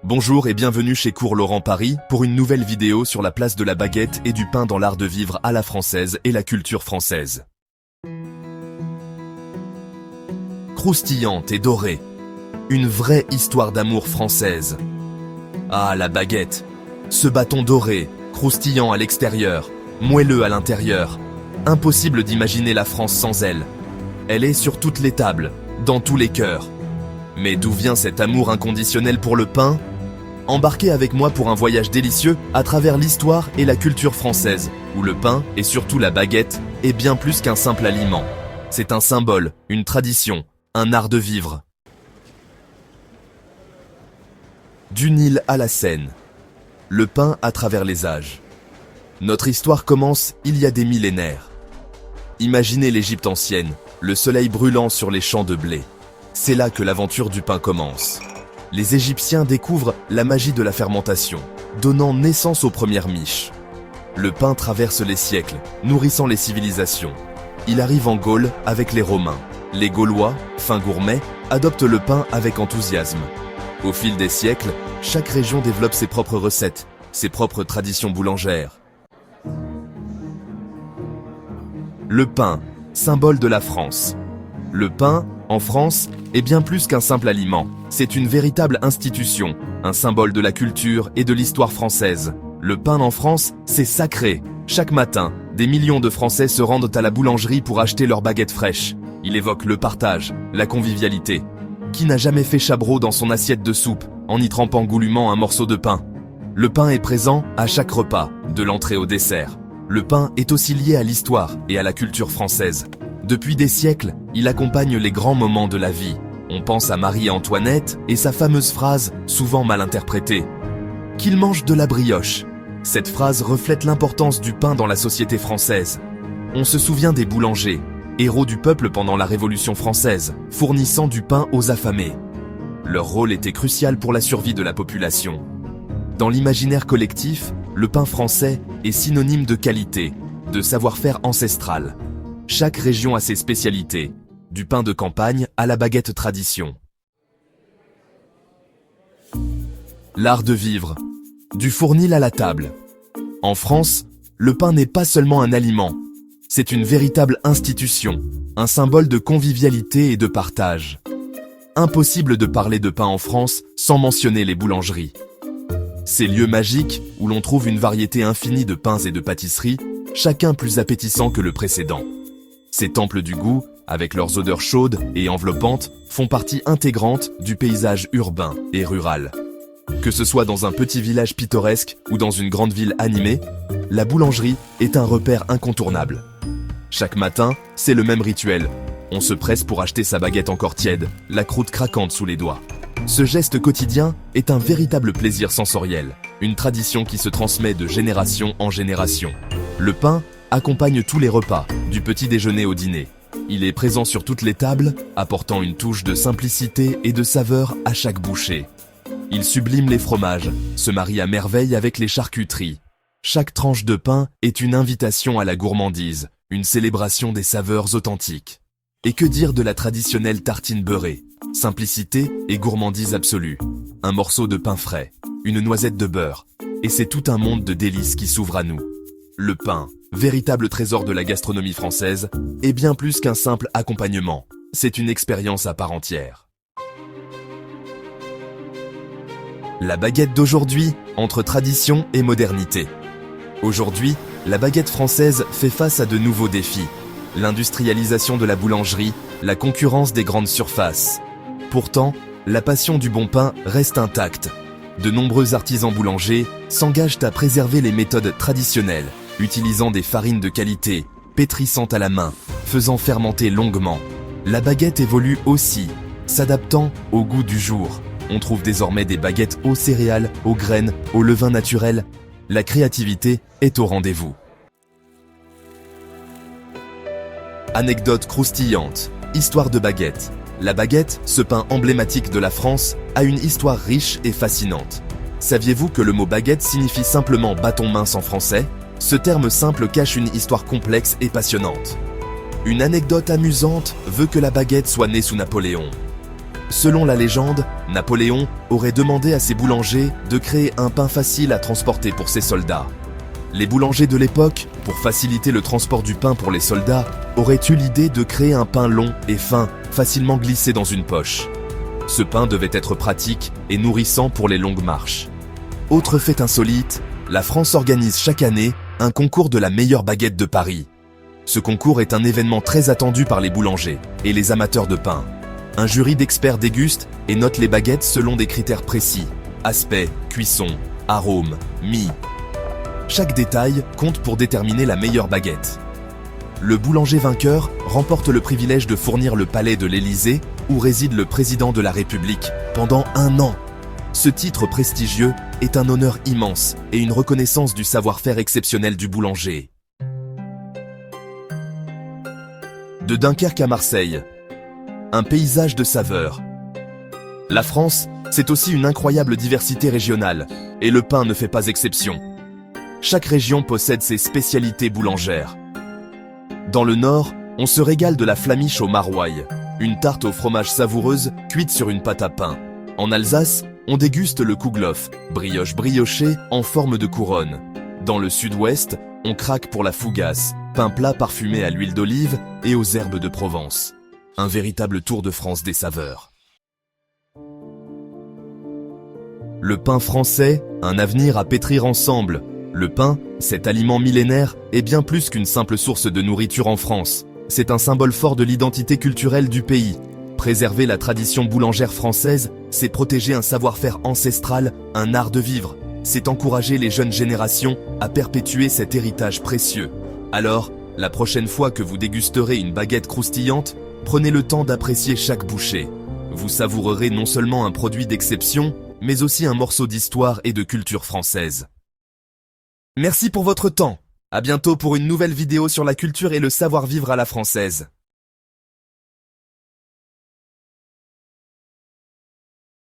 Bonjour et bienvenue chez Cours Laurent Paris pour une nouvelle vidéo sur la place de la baguette et du pain dans l'art de vivre à la française et la culture française. Croustillante et dorée. Une vraie histoire d'amour française. Ah, la baguette. Ce bâton doré, croustillant à l'extérieur, moelleux à l'intérieur. Impossible d'imaginer la France sans elle. Elle est sur toutes les tables, dans tous les cœurs. Mais d'où vient cet amour inconditionnel pour le pain ? Embarquez avec moi pour un voyage délicieux à travers l'histoire et la culture française, où le pain, et surtout la baguette, est bien plus qu'un simple aliment. C'est un symbole, une tradition, un art de vivre. Du Nil à la Seine. Le pain à travers les âges. Notre histoire commence il y a des millénaires. Imaginez l'Égypte ancienne, le soleil brûlant sur les champs de blé. C'est là que l'aventure du pain commence. Les Égyptiens découvrent la magie de la fermentation, donnant naissance aux premières miches. Le pain traverse les siècles, nourrissant les civilisations. Il arrive en Gaule avec les Romains. Les Gaulois, fins gourmets, adoptent le pain avec enthousiasme. Au fil des siècles, chaque région développe ses propres recettes, ses propres traditions boulangères. Le pain, symbole de la France. Le pain, en France, est bien plus qu'un simple aliment. C'est une véritable institution, un symbole de la culture et de l'histoire française. Le pain en France, c'est sacré. Chaque matin, des millions de Français se rendent à la boulangerie pour acheter leur baguette fraîche. Il évoque le partage, la convivialité. Qui n'a jamais fait chabreau dans son assiette de soupe, en y trempant goulûment un morceau de pain ? Le pain est présent à chaque repas, de l'entrée au dessert. Le pain est aussi lié à l'histoire et à la culture française. Depuis des siècles, il accompagne les grands moments de la vie. On pense à Marie-Antoinette et sa fameuse phrase, souvent mal interprétée. « Qu'il mange de la brioche ». Cette phrase reflète l'importance du pain dans la société française. On se souvient des boulangers, héros du peuple pendant la Révolution française, fournissant du pain aux affamés. Leur rôle était crucial pour la survie de la population. Dans l'imaginaire collectif, le pain français est synonyme de qualité, de savoir-faire ancestral. Chaque région a ses spécialités, du pain de campagne à la baguette tradition. L'art de vivre, du fournil à la table. En France, le pain n'est pas seulement un aliment, c'est une véritable institution, un symbole de convivialité et de partage. Impossible de parler de pain en France sans mentionner les boulangeries. Ces lieux magiques où l'on trouve une variété infinie de pains et de pâtisseries, chacun plus appétissant que le précédent. Ces temples du goût, avec leurs odeurs chaudes et enveloppantes, font partie intégrante du paysage urbain et rural. Que ce soit dans un petit village pittoresque ou dans une grande ville animée, la boulangerie est un repère incontournable. Chaque matin, c'est le même rituel. On se presse pour acheter sa baguette encore tiède, la croûte craquante sous les doigts. Ce geste quotidien est un véritable plaisir sensoriel, une tradition qui se transmet de génération en génération. Le pain accompagne tous les repas, du petit déjeuner au dîner. Il est présent sur toutes les tables, apportant une touche de simplicité et de saveur à chaque bouchée. Il sublime les fromages, se marie à merveille avec les charcuteries. Chaque tranche de pain est une invitation à la gourmandise, une célébration des saveurs authentiques. Et que dire de la traditionnelle tartine beurrée ? Simplicité et gourmandise absolue. Un morceau de pain frais, une noisette de beurre, et c'est tout un monde de délices qui s'ouvre à nous. Le pain, véritable trésor de la gastronomie française, est bien plus qu'un simple accompagnement. C'est une expérience à part entière. La baguette d'aujourd'hui, entre tradition et modernité. Aujourd'hui, la baguette française fait face à de nouveaux défis. L'industrialisation de la boulangerie, la concurrence des grandes surfaces. Pourtant, la passion du bon pain reste intacte. De nombreux artisans boulangers s'engagent à préserver les méthodes traditionnelles, utilisant des farines de qualité, pétrissant à la main, faisant fermenter longuement. La baguette évolue aussi, s'adaptant au goût du jour. On trouve désormais des baguettes aux céréales, aux graines, au levain naturel. La créativité est au rendez-vous. Anecdote croustillante, histoire de baguette. La baguette, ce pain emblématique de la France, a une histoire riche et fascinante. Saviez-vous que le mot baguette signifie simplement bâton mince en français ? Ce terme simple cache une histoire complexe et passionnante. Une anecdote amusante veut que la baguette soit née sous Napoléon. Selon la légende, Napoléon aurait demandé à ses boulangers de créer un pain facile à transporter pour ses soldats. Les boulangers de l'époque, pour faciliter le transport du pain pour les soldats, auraient eu l'idée de créer un pain long et fin, facilement glissé dans une poche. Ce pain devait être pratique et nourrissant pour les longues marches. Autre fait insolite, la France organise chaque année un concours de la meilleure baguette de Paris. Ce concours est un événement très attendu par les boulangers et les amateurs de pain. Un jury d'experts déguste et note les baguettes selon des critères précis: aspect, cuisson, arôme, mie. Chaque détail compte pour déterminer la meilleure baguette. Le boulanger vainqueur remporte le privilège de fournir le palais de l'Élysée, où réside le président de la République, pendant 1 an. Ce titre prestigieux est un honneur immense et une reconnaissance du savoir-faire exceptionnel du boulanger. De Dunkerque à Marseille, un paysage de saveurs. La France, c'est aussi une incroyable diversité régionale, et le pain ne fait pas exception. Chaque région possède ses spécialités boulangères. Dans le nord, on se régale de la flamiche au maroilles, une tarte au fromage savoureuse cuite sur une pâte à pain. En Alsace, on déguste le kouglof, brioche briochée en forme de couronne. Dans le sud-ouest, on craque pour la fougasse, pain plat parfumé à l'huile d'olive et aux herbes de Provence. Un véritable tour de France des saveurs. Le pain français, un avenir à pétrir ensemble. Le pain, cet aliment millénaire, est bien plus qu'une simple source de nourriture en France. C'est un symbole fort de l'identité culturelle du pays. Préserver la tradition boulangère française, c'est protéger un savoir-faire ancestral, un art de vivre. C'est encourager les jeunes générations à perpétuer cet héritage précieux. Alors, la prochaine fois que vous dégusterez une baguette croustillante, prenez le temps d'apprécier chaque bouchée. Vous savourerez non seulement un produit d'exception, mais aussi un morceau d'histoire et de culture française. Merci pour votre temps. À bientôt pour une nouvelle vidéo sur la culture et le savoir-vivre à la française.